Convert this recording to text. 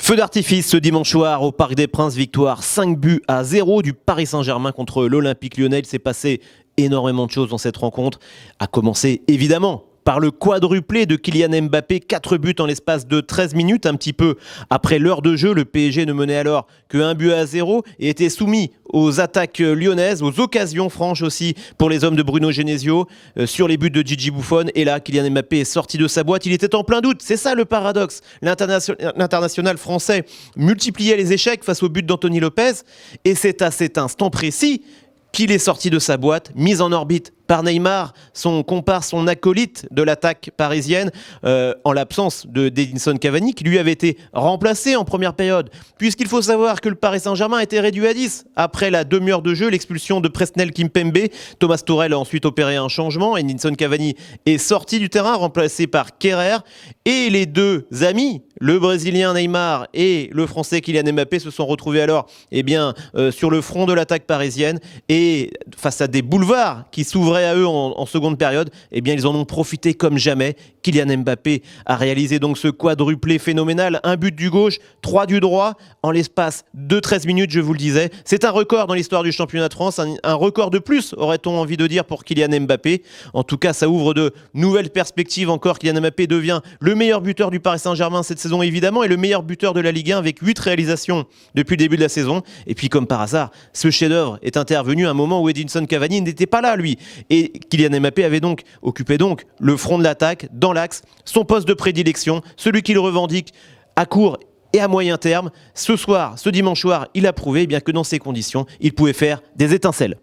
Feu d'artifice ce dimanche soir au Parc des Princes, victoire 5-0 du Paris Saint-Germain contre l'Olympique Lyonnais. Il s'est passé énormément de choses dans cette rencontre, à commencer évidemment par le quadruplé de Kylian Mbappé, 4 buts en l'espace de 13 minutes, un petit peu après l'heure de jeu. Le PSG ne menait alors que 1-0 et était soumis aux attaques lyonnaises, aux occasions franches aussi pour les hommes de Bruno Genesio, sur les buts de Gigi Buffon. Et là, Kylian Mbappé est sorti de sa boîte, il était en plein doute, c'est ça le paradoxe. L'international français multipliait les échecs face au but d'Anthony Lopez, et c'est à cet instant précis qu'il est sorti de sa boîte, mis en orbite par Neymar, son comparse, son acolyte de l'attaque parisienne, en l'absence d'Edinson Cavani, qui lui avait été remplacé en première période. Puisqu'il faut savoir que le Paris Saint-Germain a été réduit à 10. Après la demi-heure de jeu, l'expulsion de Presnel Kimpembe, Thomas Tuchel a ensuite opéré un changement. Edinson Cavani est sorti du terrain, remplacé par Kerrer. Et les deux amis, le Brésilien Neymar et le Français Kylian Mbappé, se sont retrouvés alors sur le front de l'attaque parisienne. Et face à des boulevards qui s'ouvraient à eux en seconde période, ils en ont profité comme jamais. Kylian Mbappé a réalisé donc ce quadruplé phénoménal, un but du gauche, 3 du droit, en l'espace de 13 minutes, je vous le disais. C'est un record dans l'histoire du championnat de France, un record de plus, aurait-on envie de dire, pour Kylian Mbappé. En tout cas, ça ouvre de nouvelles perspectives encore. Kylian Mbappé devient le meilleur buteur du Paris Saint-Germain cette saison, évidemment, et le meilleur buteur de la Ligue 1 avec 8 réalisations depuis le début de la saison. Et puis, comme par hasard, ce chef-d'œuvre est intervenu à un moment où Edinson Cavani n'était pas là, lui. Et Kylian Mbappé avait donc occupé le front de l'attaque, dans l'axe, son poste de prédilection, celui qu'il revendique à court et à moyen terme. Ce dimanche soir, il a prouvé que dans ces conditions, il pouvait faire des étincelles.